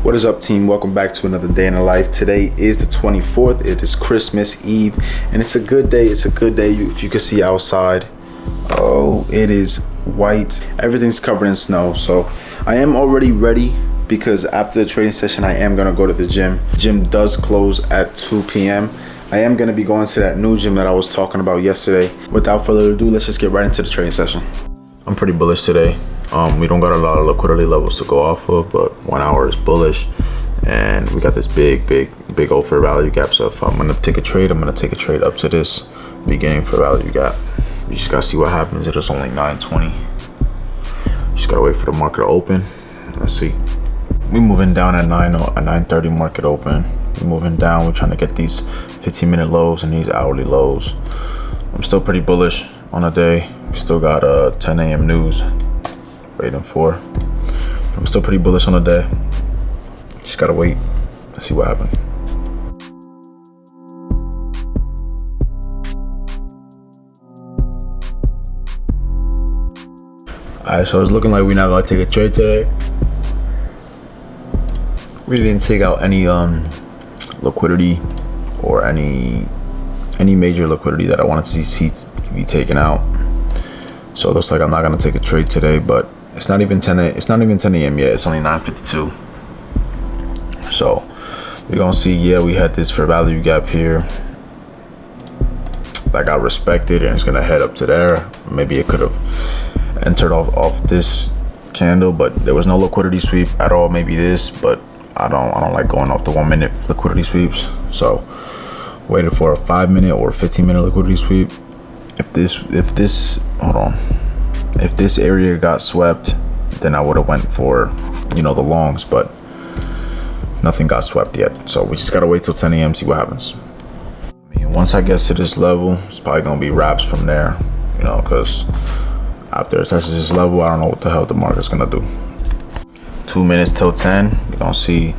What is up, team? Welcome back to another day in the life. Today is the 24th. It is Christmas Eve, and it's a good day. It's a good day. If you can see outside, oh, it is white. Everything's covered in snow. So I am already ready because after the training session, I am gonna go to the gym. Gym does close at 2 p.m. I am gonna be going to that new gym that I was talking about yesterday. Without further ado, let's just get right into the training session. I'm pretty bullish today. We don't got a lot of liquidity levels to go off of, but 1 hour is bullish, and we got this big old fair value gap. So if I'm gonna take a trade, I'm gonna take a trade up to this beginning fair value gap. You just gotta see what happens. It is only 9:20. Just gotta wait for the market to open. Let's see. We moving down at 9:30 market open. We're moving down. We're trying to get these 15-minute lows and these hourly lows. I'm still pretty bullish on the day. We still got 10 a.m. news waiting for. I'm still pretty bullish on the day. Just gotta wait. Let's see what happens. Alright, so it's looking like we're not gonna take a trade today. We didn't take out any liquidity or any major liquidity that I wanted to see be taken out. So it looks like I'm not gonna take a trade today, but it's not even 10 a.m. yet. It's only 9:52. So we're gonna see. Yeah, we had this fair value gap here that got respected, and it's gonna head up to there. Maybe it could have entered off this candle, but there was no liquidity sweep at all. Maybe this, but I don't like going off the 1 minute liquidity sweeps. So waited for a 5-minute or 15-minute liquidity sweep. If this area got swept, then I would have went for, the longs, but nothing got swept yet. So we just gotta wait till 10 a.m. see what happens. I mean, once I get to this level, it's probably gonna be wraps from there, because after it touches this level, I don't know what the hell the market's gonna do. 2 minutes till 10. We're gonna see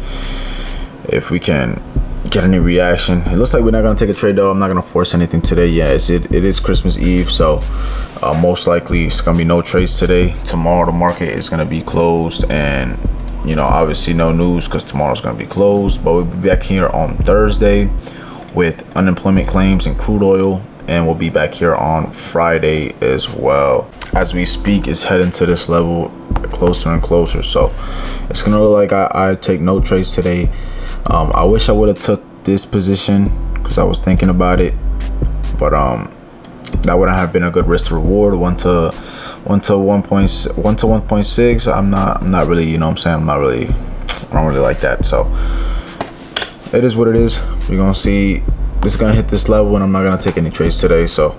if we can get any reaction. It looks like we're not gonna take a trade though. I'm not gonna force anything today. Yeah, it is Christmas Eve, so most likely it's gonna be no trades today. Tomorrow the market is gonna be closed, and obviously no news because tomorrow's gonna be closed. But we'll be back here on Thursday with unemployment claims and crude oil, and we'll be back here on Friday as well. As we speak, it's heading to this level closer and closer, so it's gonna look like I take no trades today. I wish I would have took this position because I was thinking about it, but that wouldn't have been a good risk to reward. 1 to 1.6. I'm not really, I don't really like that. So it is what it is. We're gonna see. This is gonna hit this level, and I'm not gonna take any trades today. So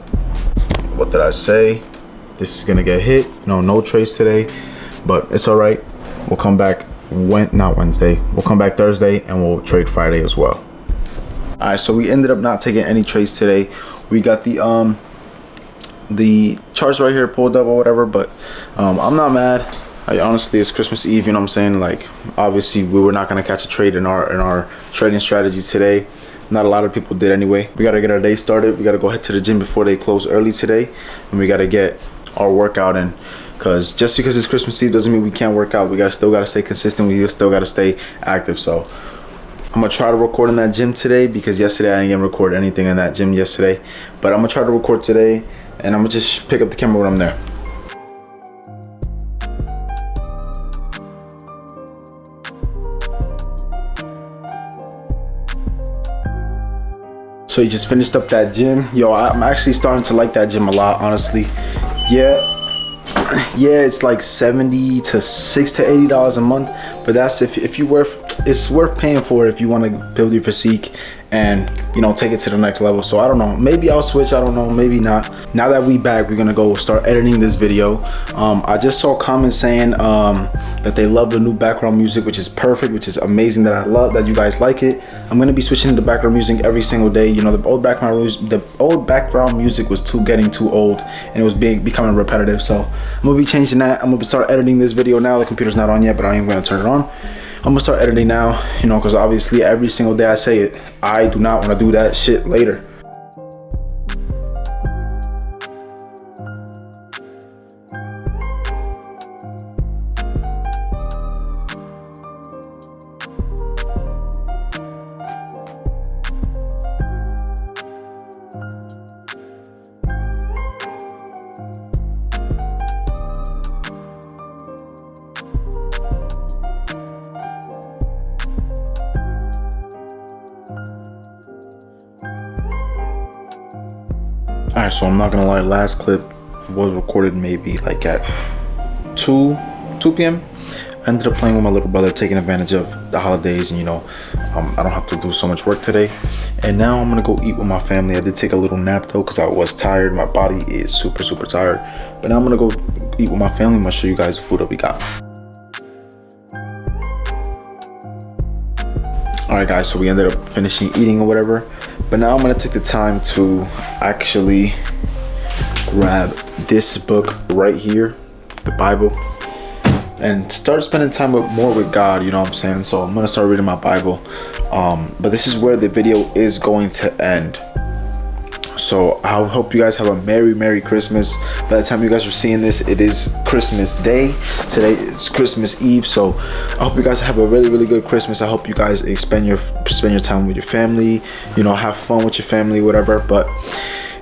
what did I say? This is gonna get hit. No trades today, but it's all right. We'll come back not Wednesday. We'll come back Thursday, and we'll trade Friday as well. All right, so we ended up not taking any trades today. We got the charts right here pulled up or whatever, but I'm not mad. Honestly, it's Christmas Eve. Like, obviously we were not gonna catch a trade in our trading strategy today. Not a lot of people did anyway. We gotta get our day started. We gotta go head to the gym before they close early today, and we gotta get our workout in. Because just because it's Christmas Eve doesn't mean we can't work out. We still gotta stay consistent. We still gotta stay active. So I'm gonna try to record in that gym today, because yesterday I didn't get to record anything in that gym yesterday. But I'm gonna try to record today, and I'm gonna just pick up the camera when I'm there. So you just finished up that gym. Yo, I'm actually starting to like that gym a lot, honestly. Yeah, it's like $70 to $60 to $80 a month, but that's if it's worth paying for if you want to build your physique and take it to the next level. So I don't know, maybe I'll switch. I don't know, maybe not. Now that we back, we're gonna go start editing this video. I just saw comments saying that they love the new background music, which is perfect, which is amazing. That I love that you guys like it. I'm gonna be switching to the background music every single day. The old background music was getting too old, and it was becoming repetitive. So I'm gonna be changing that. I'm gonna start editing this video now. The computer's not on yet, but I am gonna turn it on. I'm gonna start editing now, because obviously every single day I say it, I do not want to do that shit later. Alright, so I'm not gonna lie, last clip was recorded maybe like at 2 p.m. I ended up playing with my little brother, taking advantage of the holidays, and I don't have to do so much work today. And now I'm gonna go eat with my family. I did take a little nap though, because I was tired. My body is super tired. But now I'm gonna go eat with my family. I'm gonna show you guys the food that we got. Alright guys, so we ended up finishing eating or whatever. But now I'm gonna take the time to actually grab this book right here, the Bible, and start spending time more with God, you know what I'm saying? So I'm gonna start reading my Bible. But this is where the video is going to end. So I hope you guys have a Merry Christmas. By the time you guys are seeing this, it is Christmas Day. Today is Christmas Eve. So I hope you guys have a really good Christmas. I hope you guys spend your time with your family, have fun with your family, whatever. But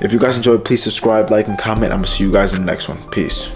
if you guys enjoyed, please subscribe, like, and comment. I'm gonna see you guys in the next one. Peace.